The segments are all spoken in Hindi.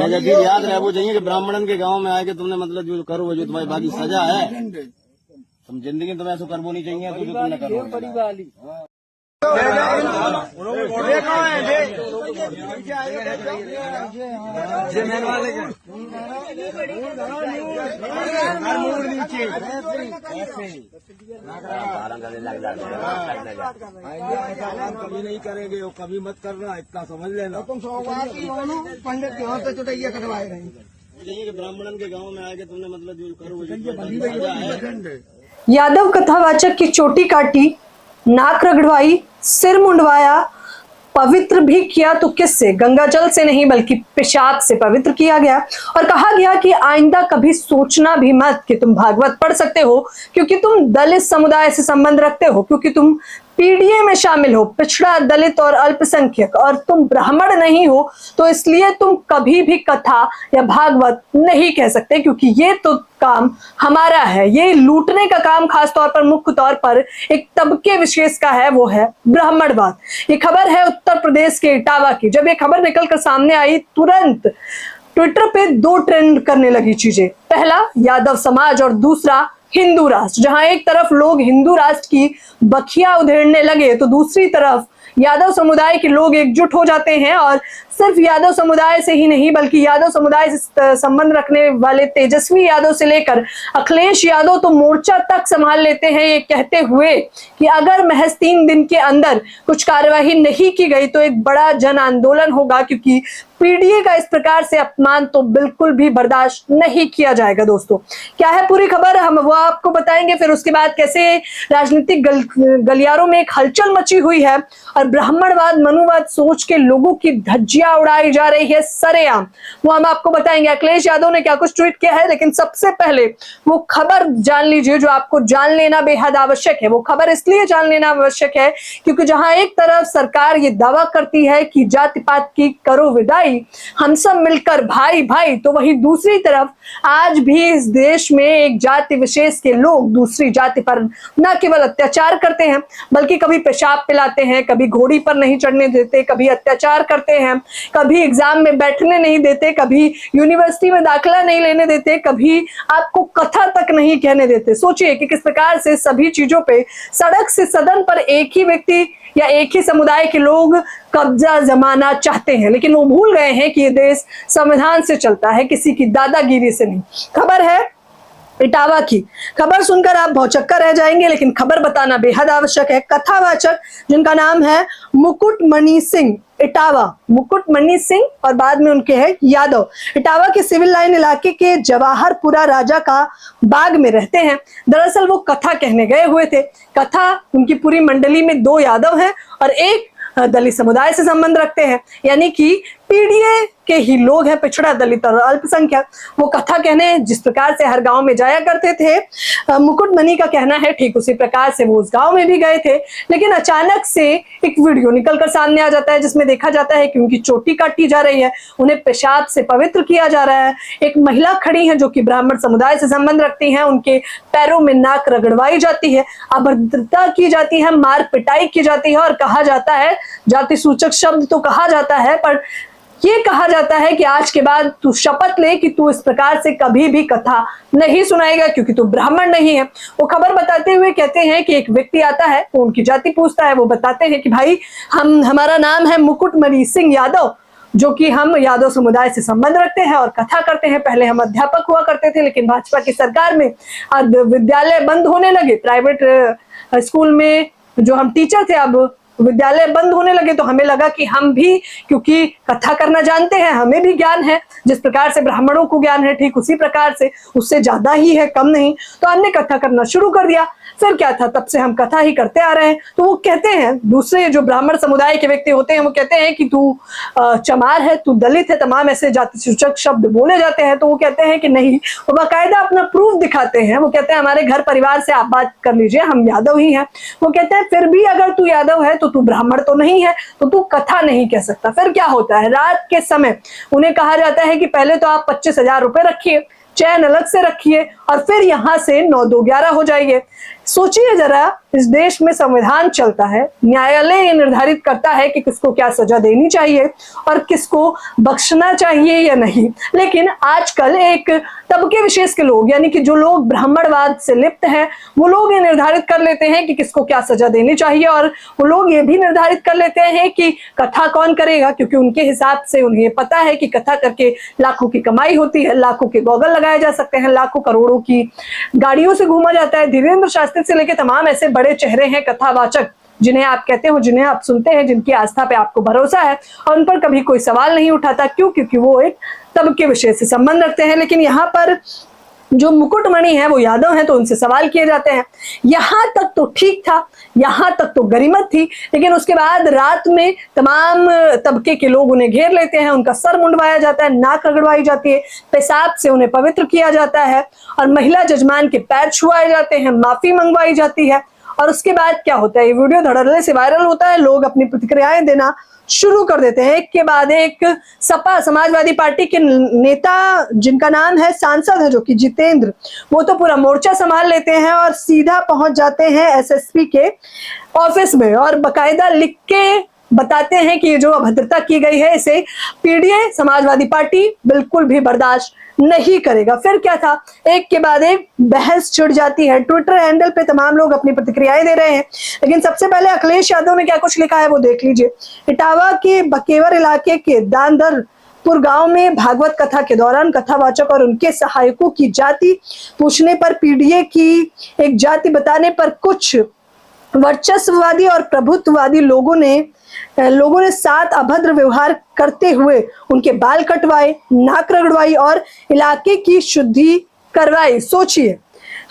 जब याद रहे वो चाहिए कि ब्राह्मणन के गांव में आए कि तुमने मतलब जो करो वो जो तुम्हारी बाकी सजा है, तुम जिंदगी में तुम्हें ऐसा करना नहीं चाहिए तो जो तुमने करो। कभी नहीं करेंगे वो, कभी मत करना, इतना समझ लेना। तुम पंडित के हाथ से चुटैया कटवाए रहे ब्राह्मणन के गांव में आके तुमने मतलब जो करो। यादव कथावाचक की चोटी काटी, नाक रगड़वाई, सिर मुंडवाया, पवित्र भी किया तो किससे? गंगा जल से नहीं बल्कि पेशाब से पवित्र किया गया और कहा गया कि आइंदा कभी सोचना भी मत कि तुम भागवत पढ़ सकते हो क्योंकि तुम दलित समुदाय से संबंध रखते हो, क्योंकि तुम पीडीए में शामिल हो, पिछड़ा, दलित और अल्पसंख्यक, और तुम ब्राह्मण नहीं हो, तो इसलिए तुम कभी भी कथा या भागवत नहीं कह सकते क्योंकि ये तो काम हमारा है। ये लूटने का काम खास तौर पर, मुख्य तौर पर एक तबके विशेष का है, वो है ब्राह्मणवाद। ये खबर है उत्तर प्रदेश के इटावा की। जब ये खबर निकलकर सामने आई तुरंत ट्विटर पे दो ट्रेंड करने लगी चीजें। पहला यादव समाज और दूसरा हिंदू राष्ट्र। जहां एक तरफ लोग हिंदू राष्ट्र की बखिया उधेड़ने लगे तो दूसरी तरफ यादव समुदाय के लोग एकजुट हो जाते हैं और सिर्फ यादव समुदाय से ही नहीं बल्कि यादव समुदाय से संबंध रखने वाले तेजस्वी यादव से लेकर अखिलेश यादव तो मोर्चा तक संभाल लेते हैं, ये कहते हुए कि अगर महज 3 दिन के अंदर कुछ कार्यवाही नहीं की गई तो एक बड़ा जन आंदोलन होगा क्योंकि पीडीए का इस प्रकार से अपमान तो बिल्कुल भी बर्दाश्त नहीं किया जाएगा। दोस्तों, क्या है पूरी खबर हम वो आपको बताएंगे, फिर उसके बाद कैसे राजनीतिक गलियारों में एक हलचल मची हुई है और ब्राह्मणवाद, मनुवाद सोच के लोगों की धज्जियां उड़ाई जा रही है सरेआम, वो हम आपको बताएंगे। अखिलेश यादव ने क्या कुछ ट्वीट किया है, लेकिन सबसे पहले वो खबर जान लीजिए जो आपको जान लेना बेहद आवश्यक है। वो खबर इसलिए जान लेना आवश्यक है क्योंकि जहां एक तरफ सरकार ये दावा करती है कि जाति पात की करो विदाई, हम सब मिलकर भाई भाई, तो वहीं दूसरी तरफ आज भी इस देश में एक जाति विशेष के लोग दूसरी जाति पर न केवल अत्याचार करते हैं बल्कि कभी पेशाब पिलाते हैं, कभी घोड़ी पर नहीं चढ़ने देते, कभी अत्याचार करते हैं, कभी एग्जाम में बैठने नहीं देते, कभी यूनिवर्सिटी में दाखिला नहीं लेने देते, कभी आपको कथा तक नहीं कहने देते। सोचिए कि किस प्रकार से सभी चीजों पे सड़क से सदन पर एक ही व्यक्ति या एक ही समुदाय के लोग कब्जा जमाना चाहते हैं, लेकिन वो भूल गए हैं कि ये देश संविधान से चलता है, किसी की दादागिरी से नहीं। खबर है इटावा की। खबर सुनकर आप भौचक्का रह जाएंगे, लेकिन खबर बताना बेहद आवश्यक है। कथावाचक जिनका नाम है मुकुटमणि सिंह इटावा, मुकुटमणि सिंह और बाद में उनके हैं यादव, इटावा के सिविल लाइन इलाके के जवाहरपुरा राजा का बाग में रहते हैं। दरअसल वो कथा कहने गए हुए थे। कथा उनकी पूरी मंडली में 2 यादव हैं और एक दलित समुदाय से संबंध रखते हैं, यानी कि पीडीए के ही लोग हैं, पिछड़ा, दलित और अल्पसंख्यक। वो कथा कहने जिस प्रकार से हर गांव में जाया करते थे, मुकुटमणि का कहना है ठीक उसी प्रकार से वो उस गांव में भी गए थे, लेकिन अचानक से एक वीडियो निकलकर सामने आ जाता है जिसमें देखा जाता है कि उनकी चोटी काटी जा रही है, उन्हें पेशाब से पवित्र किया जा रहा है। एक महिला खड़ी है जो कि ब्राह्मण समुदाय से संबंध रखती है, उनके पैरों में नाक रगड़वाई जाती है, अभद्रता की जाती है, मार पिटाई की जाती है और कहा जाता है, जाति सूचक शब्द तो कहा जाता है पर ये कहा जाता है कि आज के बाद तू शपथ ले कि तू इस प्रकार से कभी भी कथा नहीं सुनाएगा क्योंकि तू ब्राह्मण नहीं है। वो खबर बताते हुए कहते हैं कि एक व्यक्ति आता है, वो उनकी जाति पूछता है, वो बताते हैं कि भाई हमारा नाम है मुकुटमणि सिंह यादव, जो कि हम यादव समुदाय से संबंध रखते हैं और कथा करते हैं। पहले हम अध्यापक हुआ करते थे, लेकिन भाजपा की सरकार में अब विद्यालय बंद होने लगे, प्राइवेट स्कूल में जो हम टीचर थे अब विद्यालय बंद होने लगे, तो हमें लगा कि हम भी क्योंकि कथा करना जानते हैं, हमें भी ज्ञान है, जिस प्रकार से ब्राह्मणों को ज्ञान है ठीक उसी प्रकार से, उससे ज्यादा ही है, कम नहीं, तो हमने कथा करना शुरू कर दिया। फिर क्या था, तब से हम कथा ही करते आ रहे हैं। तो वो कहते हैं, दूसरे जो ब्राह्मण समुदाय के व्यक्ति होते हैं वो कहते हैं कि तू चमार है, तू दलित है, तमाम ऐसे जाति सूचक शब्द बोले जाते हैं। तो वो कहते हैं कि नहीं, वो बाकायदा अपना प्रूफ दिखाते हैं। वो कहते हैं हमारे घर परिवार से आप बात कर लीजिए, हम यादव ही हैं। वो कहते हैं फिर भी अगर तू यादव है तो तू ब्राह्मण तो नहीं है, तो तू कथा नहीं कह सकता। फिर क्या होता है, रात के समय उन्हें कहा जाता है कि पहले तो आप 25,000 रुपए रखिए, चैन अलग से रखिए और फिर यहां से 9 2 11 हो जाइए। सोचिए जरा इस देश में संविधान चलता है, न्यायालय ये निर्धारित करता है कि किसको क्या सजा देनी चाहिए और किसको बख्शना चाहिए या नहीं। लेकिन आजकल एक तबके विशेष के लोग, यानी कि जो लोग ब्राह्मणवाद से लिप्त हैं, वो लोग ये निर्धारित कर लेते हैं कि किसको क्या सजा देनी चाहिए, और वो लोग ये भी निर्धारित कर लेते हैं कि कथा कौन करेगा, क्योंकि उनके हिसाब से उन्हें पता है कि कथा करके लाखों की कमाई होती है, लाखों के गॉगल लगाए जा सकते हैं, लाखों करोड़ों की गाड़ियों से घूमा जाता है। धीरेन्द्र शास्त्री से लेकर तमाम ऐसे बड़े चेहरे हैं कथावाचक, जिन्हें आप कहते हो, जिन्हें आप सुनते हैं, जिनकी आस्था पे आपको भरोसा है और उन पर कभी कोई सवाल नहीं उठाता। क्यों? क्योंकि वो एक तबके विषय से संबंध रखते हैं। लेकिन यहाँ पर जो मुकुटमणि है वो यादव हैं, तो उनसे सवाल किए जाते हैं। यहां तक तो ठीक था, यहां तक तो गरिमत थी, लेकिन उसके बाद रात में तमाम तबके के लोग उन्हें घेर लेते हैं, उनका सर मुंडवाया जाता है, नाक रगड़वाई जाती है, पेशाब से उन्हें पवित्र किया जाता है और महिला जजमान के पैर छुआए जाते हैं, माफी मंगवाई जाती है। और उसके बाद क्या होता है, ये वीडियो धड़ल्ले से वायरल होता है, लोग अपनी प्रतिक्रियाएं देना शुरू कर देते हैं। एक के बाद एक सपा समाजवादी पार्टी के नेता, जिनका नाम है, सांसद है जो कि जितेंद्र, वो तो पूरा मोर्चा संभाल लेते हैं और सीधा पहुंच जाते हैं एसएसपी के ऑफिस में और बकायदा लिख के बताते हैं कि ये जो अभद्रता की गई है इसे पीडीए समाजवादी पार्टी बिल्कुल भी बर्दाश्त नहीं करेगा। फिर क्या था, एक के बाद एक बहस छिड़ जाती है। ट्विटर हैंडल पे तमाम लोग अपनी प्रतिक्रियाएं दे रहे हैं, लेकिन सबसे पहले अखिलेश यादव ने क्या कुछ लिखा है वो देख लीजिए। इटावा के बकेवर इलाके के दांदरपुर गांव में भागवत कथा के दौरान कथावाचक और उनके सहायकों की जाति पूछने पर पीडीए की एक जाति बताने पर कुछ वर्चस्ववादी और प्रभुत्ववादी लोगों ने साथ अभद्र व्यवहार करते हुए उनके बाल कटवाए, नाक रगड़वाई और इलाके की शुद्धि करवाई। सोचिए,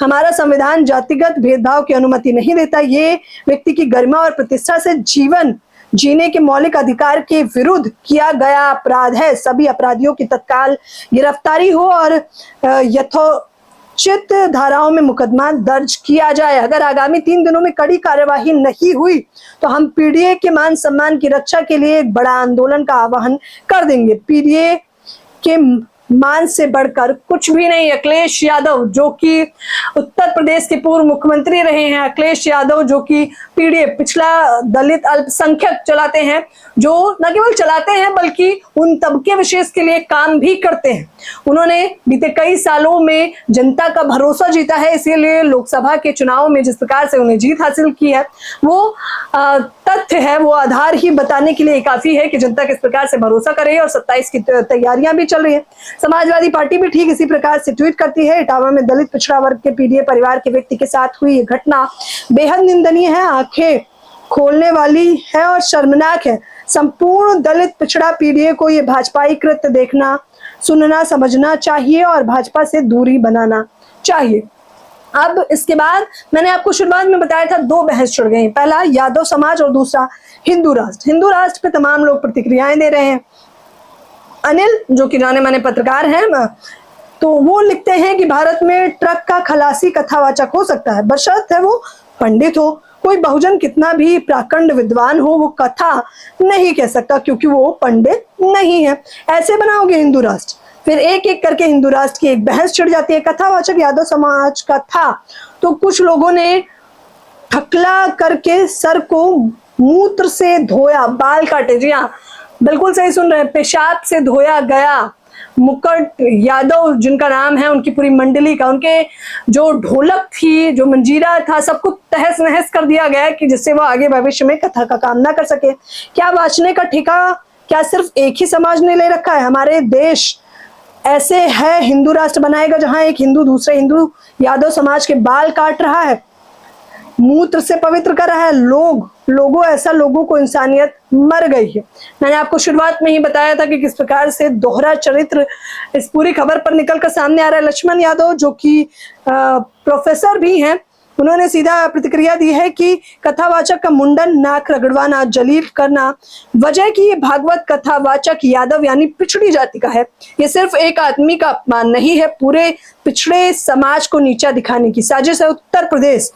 हमारा संविधान जातिगत भेदभाव की अनुमति नहीं देता। ये व्यक्ति की गरिमा और प्रतिष्ठा से जीवन जीने के मौलिक अधिकार के विरुद्ध किया गया अपराध है। सभी अपराधियों की तत्काल गिरफ्तारी हो और यथोचित धाराओं में मुकदमा दर्ज किया जाए। अगर आगामी 3 दिनों में कड़ी कार्यवाही नहीं हुई तो हम पीडीए के मान सम्मान की रक्षा के लिए एक बड़ा आंदोलन का आह्वान कर देंगे। पीडीए के मान से बढ़कर कुछ भी नहीं। अखिलेश यादव जो कि उत्तर प्रदेश के पूर्व मुख्यमंत्री रहे हैं, अखिलेश यादव जो कि पीडीए पिछड़ा दलित अल्पसंख्यक चलाते हैं, जो न केवल चलाते हैं बल्कि उन तबके विशेष के लिए काम भी करते हैं। उन्होंने बीते कई सालों में जनता का भरोसा जीता है, इसीलिए लोकसभा के चुनाव में जिस प्रकार से उन्हें जीत हासिल की है वो तथ्य है, वो आधार ही बताने के लिए काफी है कि जनता किस प्रकार से भरोसा कर रही है। और 27 की तैयारियां भी चल रही है। समाजवादी पार्टी भी ठीक इसी प्रकार से ट्वीट करती है। इटावा में दलित पिछड़ा वर्ग के पीडीए परिवार के व्यक्ति के साथ हुई ये घटना बेहद निंदनीय है, आंखें खोलने वाली है और शर्मनाक है। संपूर्ण दलित पिछड़ा पीडीए को ये भाजपाई कृत्य देखना, सुनना, समझना चाहिए और भाजपा से दूरी बनाना चाहिए। अब इसके बाद मैंने आपको शुरुआत में बताया था 2 बहस छिड़ गई, पहला यादव समाज और दूसरा हिंदू राष्ट्र। हिंदू राष्ट्र पे तमाम लोग प्रतिक्रियाएं दे रहे हैं। अनिल जो कि जाने माने पत्रकार हैं, तो वो लिखते हैं कि भारत में ट्रक का खलासी कथावाचक हो सकता है, बशर्ते वो पंडित हो। कोई बहुजन कितना भी प्राकंड विद्वान हो, वो कथा नहीं कह सकता क्योंकि वो पंडित नहीं है। ऐसे बनाओगे हिंदू राष्ट्र? फिर एक एक करके हिंदू राष्ट्र की एक बहस छिड़ जाती है। कथावाचक यादव समाज का था तो कुछ लोगों ने ठकला करके सर को मूत्र से धोया, बाल काटे। जी हाँ, बिल्कुल सही सुन रहे हैं, पेशाब से धोया गया। मुकुट यादव जिनका नाम है, उनकी पूरी मंडली का, उनके जो ढोलक थी, जो मंजीरा था, सब कुछ तहस नहस कर दिया गया कि जिससे वो आगे भविष्य में कथा का काम ना कर सके। क्या वाचने का ठेका क्या सिर्फ एक ही समाज ने ले रखा है? हमारे देश ऐसे है हिंदू राष्ट्र बनाएगा जहां एक हिंदू दूसरे हिंदू यादव समाज के बाल काट रहा है, मूत्र से पवित्र कर रहा है। लोगों को इंसानियत मर गई है। मैंने आपको शुरुआत में ही बताया था कि किस प्रकार से दोहरा चरित्र इस पूरी खबर पर निकलकर सामने आ रहा है। लक्ष्मण यादव जो कि प्रोफेसर भी हैं, उन्होंने सीधा प्रतिक्रिया दी है कि कथावाचक का मुंडन, नाक रगड़वाना, जलील करना वजह की ये भागवत कथावाचक यादव यानी पिछड़ी जाति का है। ये सिर्फ एक आदमी का अपमान नहीं है, पूरे पिछड़े समाज को नीचा दिखाने की साजिश है। उत्तर प्रदेश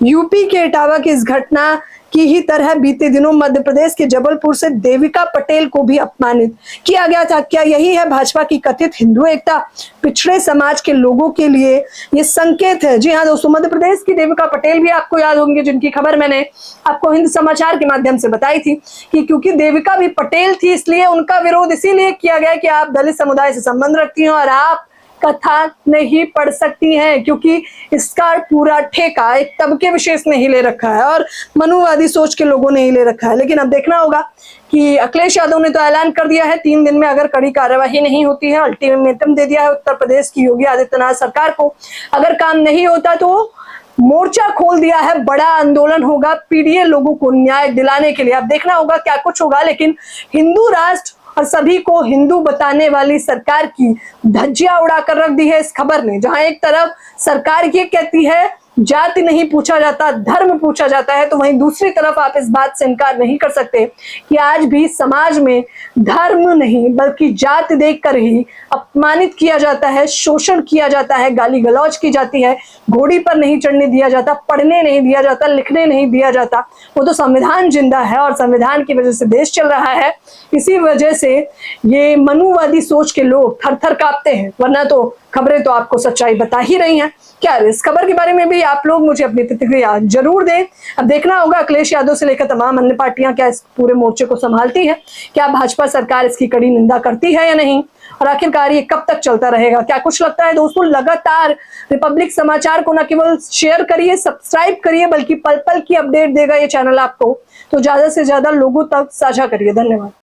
यूपी के इटावा की इस घटना की ही तरह बीते दिनों मध्य प्रदेश के जबलपुर से देविका पटेल को भी अपमानित किया गया था। क्या यही है भाजपा की कथित हिंदू एकता? पिछड़े समाज के लोगों के लिए ये संकेत है। जी हाँ दोस्तों, मध्य प्रदेश की देविका पटेल भी आपको याद होंगे, जिनकी खबर मैंने आपको हिंद समाचार के माध्यम से बताई थी कि क्योंकि देविका भी पटेल थी, इसलिए उनका विरोध इसीलिए किया गया कि आप दलित समुदाय से संबंध रखती हैं और आप कथा नहीं पढ़ सकती हैं, क्योंकि इसका पूरा ठेका एक तबके विशेष ने ही ले रखा है और मनुवादी सोच के लोगों ने ही ले रखा है। लेकिन अब देखना होगा कि अखिलेश यादव ने तो ऐलान कर दिया है 3 दिन में अगर कड़ी कार्यवाही नहीं होती है, अल्टीमेटम दे दिया है उत्तर प्रदेश की योगी आदित्यनाथ सरकार को, अगर काम नहीं होता तो मोर्चा खोल दिया है, बड़ा आंदोलन होगा पीड़ित लोगों को न्याय दिलाने के लिए। अब देखना होगा क्या कुछ होगा। लेकिन हिंदू राष्ट्र और सभी को हिंदू बताने वाली सरकार की धज्जियां उड़ाकर रख दी है इस खबर ने, जहां एक तरफ सरकार ये कहती है जाति नहीं पूछा जाता, धर्म पूछा जाता है, तो वहीं दूसरी तरफ आप इस बात से इनकार नहीं कर सकते कि आज भी समाज में धर्म नहीं बल्कि जाति देखकर ही अपमानित किया जाता है, शोषण किया जाता है, गाली गलौज की जाती है, घोड़ी पर नहीं चढ़ने दिया जाता, पढ़ने नहीं दिया जाता, लिखने नहीं दिया जाता। वो तो संविधान जिंदा है और संविधान की वजह से देश चल रहा है। इसी वजह से ये मनुवादी सोच के लोग थर थर कांपते हैं, वरना तो खबरें तो आपको सच्चाई बता ही रही हैं। क्या इस खबर के बारे में भी आप लोग मुझे अपनी प्रतिक्रिया जरूर दें। अब देखना होगा अखिलेश यादव से लेकर तमाम अन्य पार्टियां क्या इस पूरे मोर्चे को संभालती है, क्या भाजपा सरकार इसकी कड़ी निंदा करती है या नहीं, और आखिरकार ये कब तक चलता रहेगा। क्या कुछ लगता है दोस्तों, लगातार रिपब्लिक समाचार को न केवल शेयर करिए, सब्सक्राइब करिए, बल्कि पल पल की अपडेट देगा ये चैनल आपको, तो ज्यादा से ज्यादा लोगों तक साझा करिए। धन्यवाद।